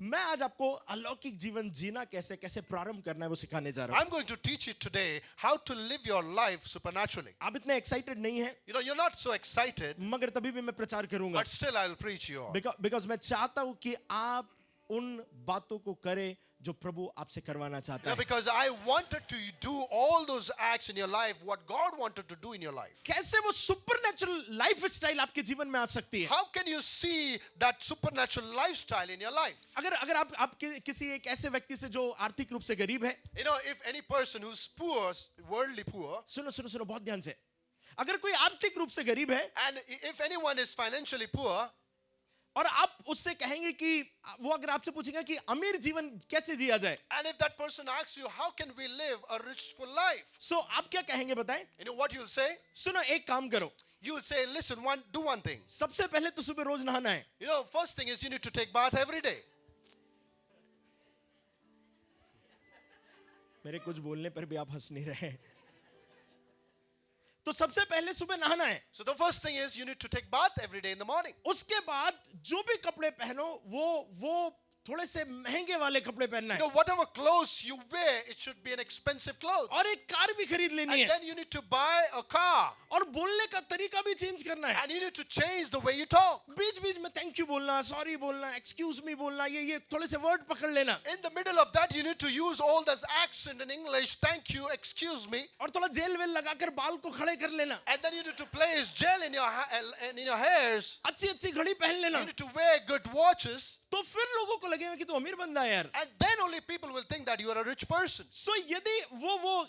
मैं आज आपको अलौकिक जीवन जीना कैसे कैसे प्रारंभ करना है वो सिखाने जा रहा हूं। I'm going to teach you today how to live your life supernaturally. आप इतने एक्साइटेड नहीं हैं, You know, you're not so excited, मगर तभी भी मैं प्रचार करूंगा, but still I'll preach you all. Because मैं चाहता हूं कि आप उन बातों को करें जो प्रभु आपसे करवाना चाहता Yeah, है। because I wanted to do all those acts in your life, what God wanted to do in your life. कैसे वो सुपरनैचुरल लाइफ स्टाइल आपके जीवन में आ सकती है। How can you see that supernatural lifestyle in your life? अगर आप किसी एक ऐसे व्यक्ति से जो आर्थिक रूप से गरीब है, You know, if any person who's poor, worldly poor, सुनो सुनो सुनो बहुत ध्यान से, अगर कोई आर्थिक रूप से गरीब है and if anyone is financially poor, और आप उससे कहेंगे कि वो अगर आपसे पूछेगा कि अमीर जीवन कैसे जिया जाए, and if that person asks you, how can we live a rich, full life? सो आप क्या कहेंगे बताएं? You know what you'll say? सुनो एक काम करो, You will say, listen, do one thing. सबसे पहले तो सुबह रोज नहाना है। You know, first thing is you need to take bath every day. मेरे कुछ बोलने पर भी आप हंस नहीं रहे। तो सबसे पहले सुबह नहाना है, So the first thing is you need to take bath every day in the morning. उसके बाद जो भी कपड़े पहनो वो थोड़े से महंगे वाले कपड़े पहनना You है, know, whatever clothes you wear, it should be an expensive clothes. और एक कार भी खरीद लेनी And है, then you need to buy a car. और बोलने का तरीका भी चेंज करना है। And you need to change the way you talk. बीच बीच में थैंक यू बोलना, सॉरी बोलना, एक्सक्यूज मी बोलना, ये थोड़े से वर्ड पकड़ लेना, In the middle of that, you need to use all this accent in English. Thank you, excuse me. और थोड़ा जेल वेल लगाकर बाल को खड़े कर लेना, And then you need to place gel in your hairs. अच्छी अच्छी घड़ी पहन लेना, You need to wear good watches. तो फिर लोगों को लगेगा कि तू अमीर बंदा है यार। And then only people will think that you are a rich person. सो यदि वो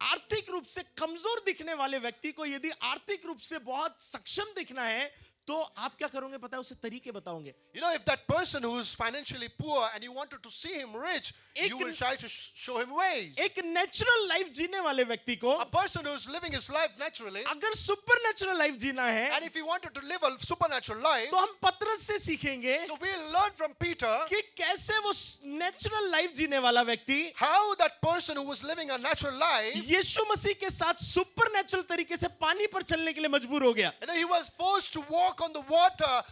आर्थिक रूप से कमजोर दिखने वाले व्यक्ति को यदि आर्थिक रूप से बहुत सक्षम दिखना है, तो आप क्या करोगे पता है? उसे तरीके बताओगे। You know, if that person who is financially poor and you wanted to see him rich, एक- you will try to show him ways. एक नेचुरल लाइफ जीने वाले व्यक्ति को A person who is living his life naturally, अगर super natural life जीना है, and if he wanted to live a supernatural life, तो हम पतरस से सीखेंगे so we'll learn from Peter कि कैसे वो नेचुरल लाइफ जीने वाला व्यक्ति how that person who was living a natural life, यीशु मसीह के साथ सुपर नेचुरल तरीके से पानी पर चलने के लिए मजबूर हो गया। you know, he was forced to walk on the water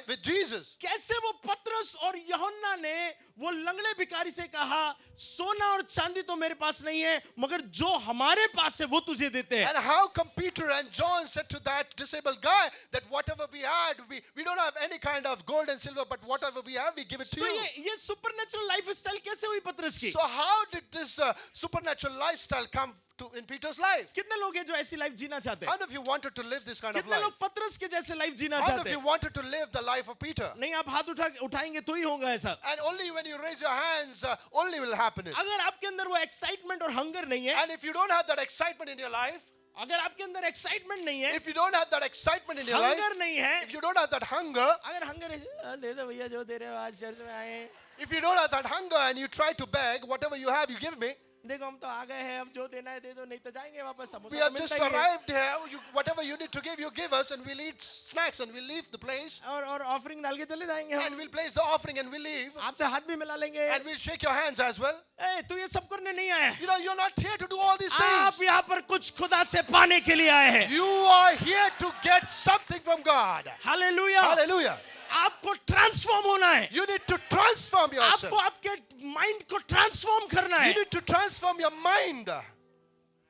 with Jesus. कैसे वो पतरस और यूहन्ना ने वो लंगड़े भिखारी से कहा, सोना और चांदी तो मेरे पास नहीं है, मगर जो हमारे पास है वो तुझे देते हैं। And how come Peter and John said to that disabled guy that whatever we had, we don't have any kind of gold and silver, but whatever we have, we give it to तो you. ये supernatural lifestyle कैसे हुई पतरस की? So how did this supernatural lifestyle come to in Peter's life? कितने लोग हैं जो ऐसी लाइफ जीना चाहते How हैं? many of you wanted to live this kind of कितने life? लोग पतरस के जैसे लाइफ जीना How many चाहते of you हैं? wanted to live the life of Peter? नहीं, आप हाथ उठाएंगे तो ही होगा ऐसा। And only when you raise your hands, only will happen it. अगर आपके अंदर वो एक्साइटमेंट और हंगर नहीं है, And if you don't have that excitement in your life, अगर आपके अंदर एक्साइटमेंट नहीं है, if you don't have that excitement in your life, hunger नहीं है, if you don't have that hunger, अगर हंगर है, दे दो भैया जो दे रहे हो आज चर्च में आए, if you don't have that hunger and you try to beg, whatever you have, you give me. देखो हम तो आ गए हैं, अब जो देना है दे दो, नहीं तो जाएंगे वापस। We have just arrived here. Whatever you need to give, you give us, and we'll eat snacks and we'll leave the place. और ऑफरिंग डाल के चले जाएंगे And हम, we'll place the offering and we'll leave. आपसे हाथ भी मिला लेंगे। And we'll shake your hands as well. ए, तू ये सब करने नहीं आया, You know, you're not here to do all these आप things. यहाँ पर कुछ खुदा से पाने के लिए आए हैं। You are here to get something from God. Hallelujah. Hallelujah. आपको ट्रांसफॉर्म होना है, You need to transform आपको yourself. आपके माइंड को ट्रांसफॉर्म करना You है। need to transform your mind.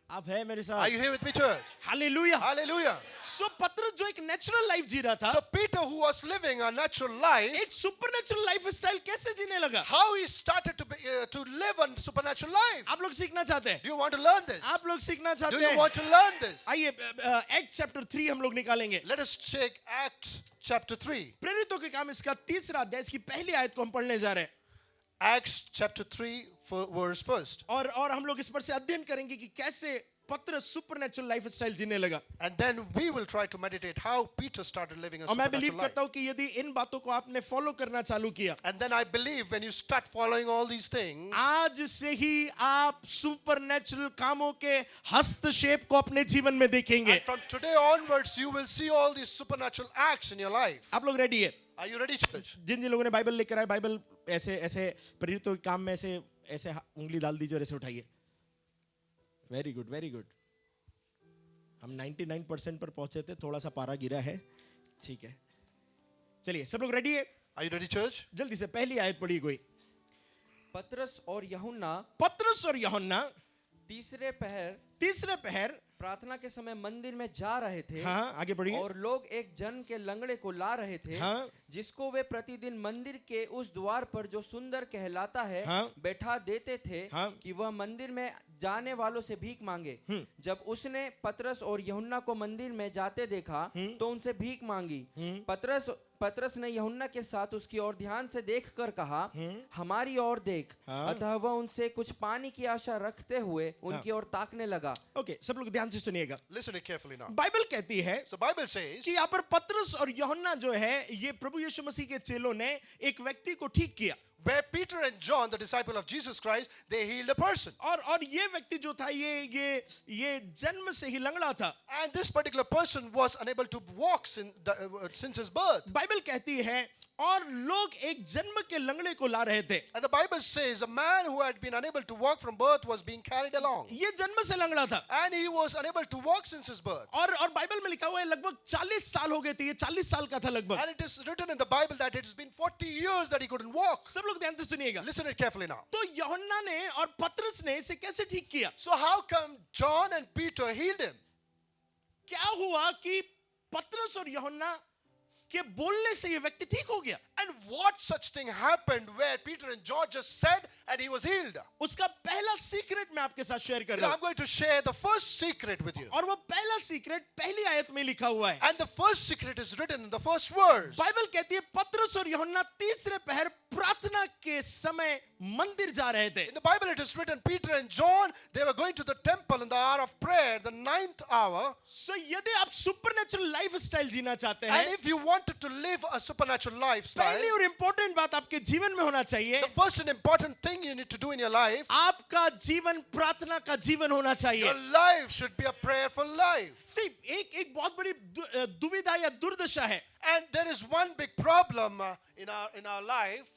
आप है मेरे Are साथ? you here with me, church? Hallelujah. Hallelujah. सो पतरस जो एक नेचुरल लाइफ जी रहा था, So Peter, who was living a natural life, एक सुपरनैचुरल लाइफ स्टाइल कैसे जीने लगा? how he started to live a supernatural life. आप लोग सीखना चाहते हैं? Do you want to learn this? आप लोग सीखना Do चाहते you हैं? want to learn this? आइए एक्ट चैप्टर 3 हम लोग निकालेंगे। Let us check Acts chapter 3. प्रेरितों के काम इसका 3रा अध्याय, इसकी पहली आयत को हम पढ़ने जा रहे हैं, Acts chapter 3, verse 1. और हम लोग इस पर से अध्ययन करेंगे कि कैसे पतरस सुपरनैचुरल लाइफ स्टाइल जीने लगा। And then we will try to meditate how Peter started living a और मैं बिलीव supernatural life. करता हूं कि यदि इन बातों को आपने फॉलो करना चालू किया, And then I believe when you start following all these things, आज से ही आप सुपरनैचुरल कामों के हस्तक्षेप को अपने जीवन में देखेंगे। and from today onwards, you will see all these supernatural acts in your life. आप लोग रेडी है? Are you ready, church? जिन जिन लोगों ने बाइबल लेकर आए, बाइबल ऐसे ऐसे प्रेरितों के काम में ऐसे ऐसे उंगली डाल दीजिए और ऐसे उठाइए। Very good, very good. हम 99% पर पहुंचे थे, थोड़ा सा पारा गिरा है, ठीक है। चलिए सब लोग रेडी है? Are you ready, church? जल्दी से पहली आयत पढ़ी कोई। पतरस और यूहन्ना पतरस और यूहन्ना तीसरे पहर प्रार्थना के समय मंदिर में जा रहे थे। हाँ, आगे बढ़िए। और लोग एक जन के लंगड़े को ला रहे थे, हाँ, जिसको वे प्रतिदिन मंदिर के उस द्वार पर जो सुंदर कहलाता है, हाँ, बैठा देते थे, हाँ, कि वह मंदिर में जाने वालों से भीख मांगे। जब उसने पतरस और यूहन्ना को मंदिर में जाते देखा तो उनसे भीख मांगी। पतरस ने यूहन्ना के साथ उसकी ओर ध्यान से देखकर कहा, हमारी ओर देख। हाँ। अतः वह उनसे कुछ पानी की आशा रखते हुए उनकी ओर ताकने लगा। ओके, सब लोग ध्यान से सुनिएगा। Listen it carefully now. Bible कहती है So Bible says कि यहाँ पर पतरस और यूहन्ना जो है, ये प्रभु यीशु मसीह के चेलों ने एक व्यक्ति को ठीक किया। where Peter and John, the disciple of Jesus Christ, they healed a person. और ये व्यक्ति जो था, ये जन्म से ही लंगड़ा था। And this particular person was unable to walk since his birth. Bible कहती है और लोग एक जन्म के लंगड़े को ला रहे थे। And the Bible says a man who had been unable to walk from birth was being carried along. ये जन्म से लंगड़ा था And he was unable to walk since his birth. और बाइबल में लिखा हुआ है लगभग 40 साल हो गए थे, ये 40 साल का था लगभग। And it is written in the Bible that it has been 40 years that he couldn't walk. सब लोग ध्यान से सुनिएगा। Listen it carefully now. तो यूहन्ना ने और पतरस ने इसे कैसे ठीक किया? So how come John and Peter healed him? क्या हुआ कि पतरस और यूहन्ना के बोलने से ये व्यक्ति ठीक हो गया? And what such thing happened where Peter and John just said and he was healed? उसका पहला सीक्रेट मैं आपके साथ शेयर कर You रहा know, हूं I'm going to share the first secret with you. और वो पहला सीक्रेट पहली आयत में लिखा हुआ है। And the first secret is written in the first verse. Bible कहती है पतरस और यूहन्ना तीसरे पहर प्रार्थना के समय मंदिर जा रहे थे। In the Bible it is written Peter and John, they were going to the temple in the hour of prayer, the 9th hour. सो यदि आप सुपरनैचुरल लाइफस्टाइल जीना चाहते And हैं, if you wanted to live a supernatural lifestyle, पहली और important बात आपके जीवन में होना चाहिए, the first and important thing you need to do in your life, आपका जीवन प्रार्थना का जीवन होना चाहिए। your life should be a prayerful life. See, एक बहुत बड़ी दुविधा या दुर्दशा है। And there is one big problem in our life.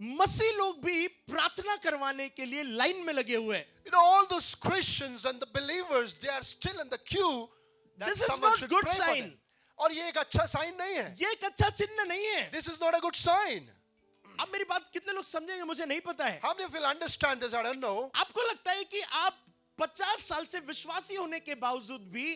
मसीह लोग भी प्रार्थना करवाने के लिए लाइन में लगे हुए हैं। You know, all those Christians and the believers, they are still in the queue that This is someone not should good pray for sign. them. और ये एक अच्छा साइन नहीं है. ये एक अच्छा चिन्ह नहीं है। This is not a good sign. अब मेरी बात कितने लोग समझेंगे मुझे नहीं पता है। How many of you will understand this? I don't know. आपको लगता है कि आप 50 साल से विश्वासी होने के बावजूद भी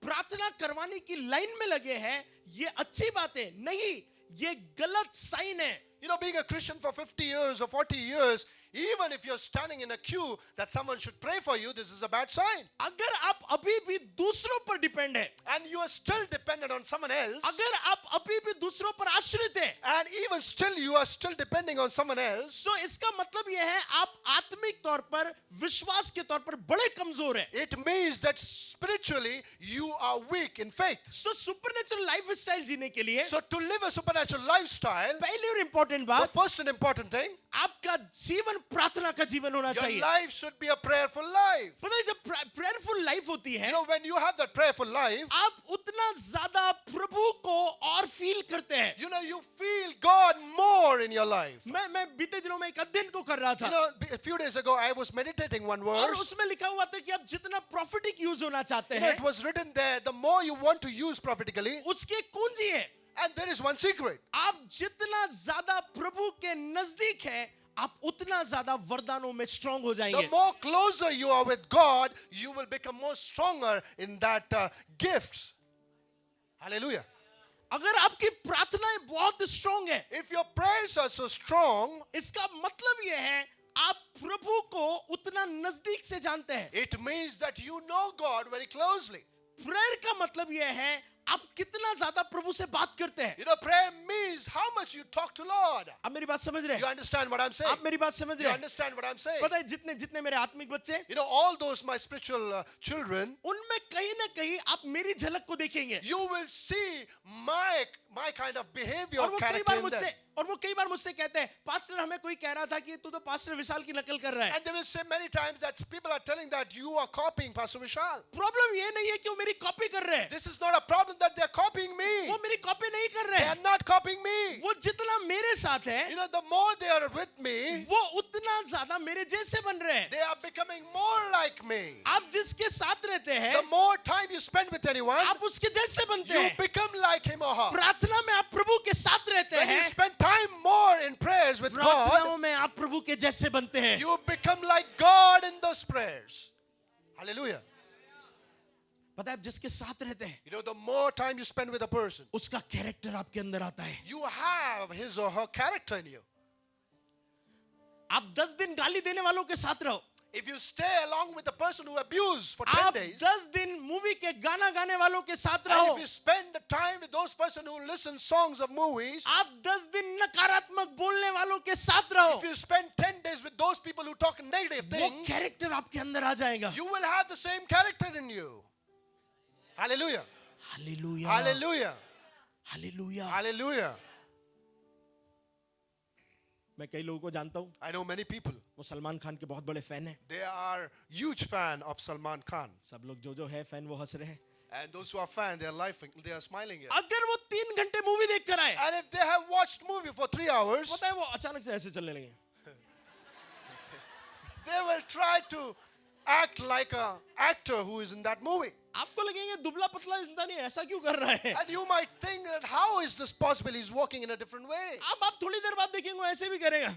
प्रार्थना करवाने की लाइन में लगे हैं, ये अच्छी बात है? नहीं, ये गलत साइन है। You know, being a Christian for 50 years or 40 years, even if you're standing in a queue that someone should pray for you, this is a bad sign. अगर आप अभी भी दूसरों पर डिपेंड है, And you are still dependent on someone else, अगर आप अभी भी दूसरों पर आश्रित है, and even still you are still depending on someone else, तो इसका मतलब यह है आप आत्मिक तौर पर विश्वास के तौर पर बड़े कमजोर है। it means that spiritually you are weak in faith. So supernatural lifestyle जीने के लिए So to live a supernatural lifestyle, पहली और इंपॉर्टेंट the बात, first and important thing, आपका जीवन प्रार्थना का जीवन होना your चाहिए। life should be a prayerful life. पता है जब प्रेयरफुल लाइफ होती है, You know, when you have that prayerful life, आप उतना ज्यादा प्रभु को और फील करते हैं। you know, you feel God more in your life. मैं बीते दिनों में एक अध्ययन को कर रहा You था know, a few days ago I was meditating one और verse. उसमें लिखा हुआ था कि आप जितना प्रॉफिटिक यूज होना चाहते You know, हैं, it was written there, the more you want to use prophetically, उसकी एक कुंजी है। and there is one secret. आप जितना ज्यादा प्रभु के नजदीक हैं, आप उतना ज्यादा वरदानों में स्ट्रांग हो The जाएंगे। more closer you are with God, you will become more stronger in that gifts. Hallelujah. अगर आपकी प्रार्थनाएं बहुत स्ट्रांग है, If your prayers are so strong, इसका मतलब यह है आप प्रभु को उतना नजदीक से जानते हैं। it means that you know God very closely. Prayer का मतलब यह है आप कितना ज्यादा प्रभु से बात करते हैं। You know, prayer means how much you talk to Lord. आप मेरी बात समझ रहे You हैं? understand what I'm saying? आप मेरी बात समझ You रहे हैं? understand what I'm saying? पता है जितने जितने मेरे आत्मिक बच्चे, You know, all those my spiritual children, उनमें कहीं ना कहीं आप मेरी झलक को देखेंगे। you will see my kind of behavior और or वो कई character बार in them. मुझसे कहते हैं, पास्टर हमें कोई कह रहा था कि तू तो पास्टर विशाल की नकल कर रहा है। And they will say many times that people are telling that you are copying Pastor Vishal. Problem ये नहीं है कि वो मेरी कॉपी कर रहे हैं, This is not a problem that they are copying me. वो मेरी कॉपी नहीं कर रहे They हैं। are not copying me. वो जितना मेरे साथ You है know, the more they are with me, वो उतना ज्यादा मेरे जैसे बन रहे हैं. they are becoming more like me. आप जिसके साथ रहते हैं The more time you spend with anyone, आप उसके जैसे बनते you हैं. become like him or her. प्रार्थना में आप प्रभु के साथ रहते When you हैं, spend time more in prayers with God, प्रार्थनाओं में आप प्रभु के जैसे बनते हैं. you become like God in those prayers. Hallelujah. पता है आप जिसके साथ रहते हैं You know, the more time you spend with a person, उसका कैरेक्टर आपके अंदर आता है. you have his or her character in you. आप 10 दिन गाली देने वालों के साथ रहो, If you stay along with the person who abused for 10 आप days, 10 दिन मूवी के गाना गाने वालों के साथ and रहो, if you spend the time with those person who listen songs of movies, आप 10 दिन नकारात्मक बोलने वालों के साथ रहो, if you spend 10 days with those people who talk negative वो things, कैरेक्टर आपके अंदर आ जाएगा. you will have the same character in you. Hallelujah. Hallelujah, Hallelujah. Hallelujah. Hallelujah. मैं कई लोगों को जानता हूँ, I know many people. वो सलमान खान के बहुत बड़े फैन हैं. They are huge fan of Salman Khan. सब लोग जो है फैन वो हंस रहे हैं. And those who are fan, they are laughing, they are smiling here. अगर वो 3 घंटे मूवी देख कर आए, And if they have watched movie for 3 hours, पता है वो अचानक से ऐसे चलने लगे. they will try to act like a actor who is in that movie. आपको लगेंगे दुबला पतला इंसान ये ऐसा क्यों कर रहा है. And you might think that how is this possible? He's walking in a different way. अब आप थोड़ी देर बाद देखेंगे वो ऐसे भी करेगा.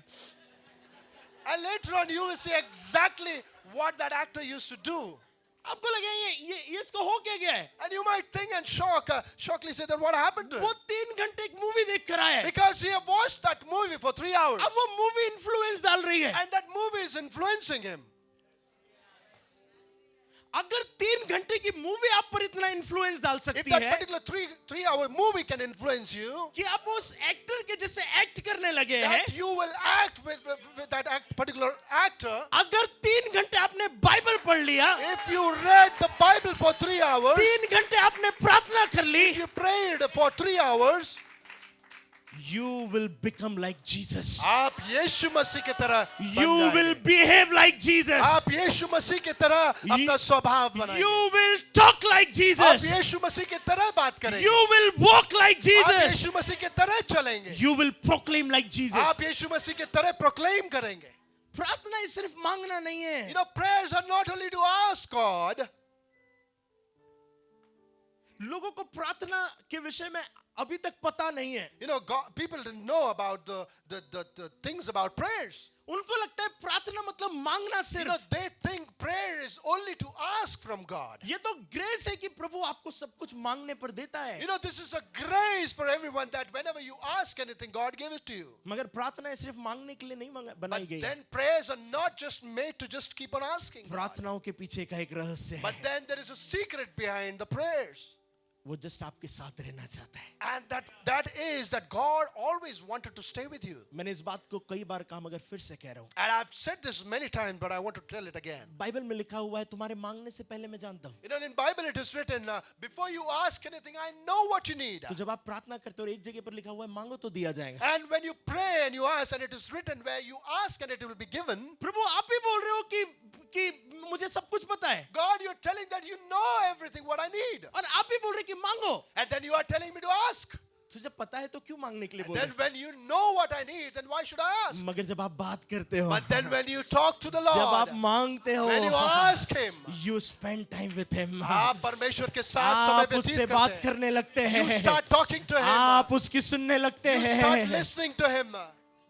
And later on, you will see exactly what that actor used to do. आपको लगेगा ये इसको हो क्या गया है. And you might think and shockingly say that what happened to him? वो 3 घंटे एक मूवी देख कर आया है. Because he have watched that movie for 3 hours. अब वो मूवी इन्फ्लुएंस डाल रही है. And that movie is influencing him. अगर 3 घंटे की मूवी आप पर इतना इन्फ्लुएंस डाल If सकती that है particular three hour movie can influence you, कि आप उस एक्टर के जैसे एक्ट करने लगे हैं, that you will act with that particular actor. अगर 3 घंटे आपने बाइबल पढ़ लिया, If you read the Bible for 3 hours, 3 घंटे आपने प्रार्थना कर ली, if you prayed for 3 hours, you will become like Jesus. आप यीशु मसीह की तरह बन You will जाएंगे. behave like Jesus. आप यीशु मसीह की तरह अपना स्वभाव बनाएंगे. You will talk like आप Jesus. यीशु मसीह की तरह बात करेंगे. You will walk like आप Jesus. यीशु मसीह की तरह चलेंगे. You will proclaim like Jesus. आप यीशु मसीह की तरह प्रोक्लेम करेंगे. प्रार्थना ये सिर्फ मांगना नहीं है. You know, prayers are not only to ask God. लोगों को प्रार्थना के विषय में अभी तक पता नहीं है. You know, God, people didn't know about the things about prayers. उनको लगता है प्रार्थना मतलब मांगना You know, सिर्फ. they think prayer is only to ask from God. ये तो ग्रेस है कि प्रभु आपको सब कुछ मांगने पर देता है. You know, this is a grace for everyone that whenever you ask anything, God gives it to you. मगर प्रार्थना सिर्फ मांगने के लिए नहीं बनाई But गई है. then prayers are not just made to just keep on asking God. प्रार्थनाओं के पीछे का एक रहस्य But है. then there is a secret behind the prayers. वो जस्ट आपके साथ रहना चाहता है. And that is that God always wanted to stay with you. मैंने इस बात को कई बार कहा मगर फिर से कह रहा हूँ. And I've said this many times, but I want to tell it again. Bible में लिखा हुआ है तुम्हारे मांगने से पहले मैं जानता हूँ. You know, in Bible it is written, before you ask anything, I know what you need. तो जब आप प्रार्थना करते हो और एक जगह पर लिखा हुआ है मांगो तो दिया जाएगा. And when you pray and you ask, and it is written where you ask and it will be given. प्रभु आप ही बोल रहे हो कि मुझे सब कुछ पता है. God, you're telling that you know everything what I need. और आप ही बोल रहे कि मांगो. And then you are telling me to ask. तो जब पता है तो क्यों मांगने के लिए And बोल then रहे when you know what I need, then why should I ask? हो? मगर जब आप बात करते हो, But then when you talk to the जब आप Lord, मांगते हो, when you ask Him, you spend time with him. आप परमेश्वर के साथ समय आप उससे व्यतीत बात करते हैं. करने लगते You हैं. start talking to Him. आप उसकी सुनने लगते You start हैं. listening to Him.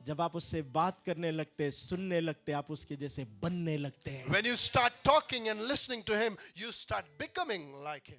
जब आप उससे बात करने लगते, सुनने लगते, आप उसके जैसे बनने लगते हैं. When you start talking and listening to Him, you start becoming like Him.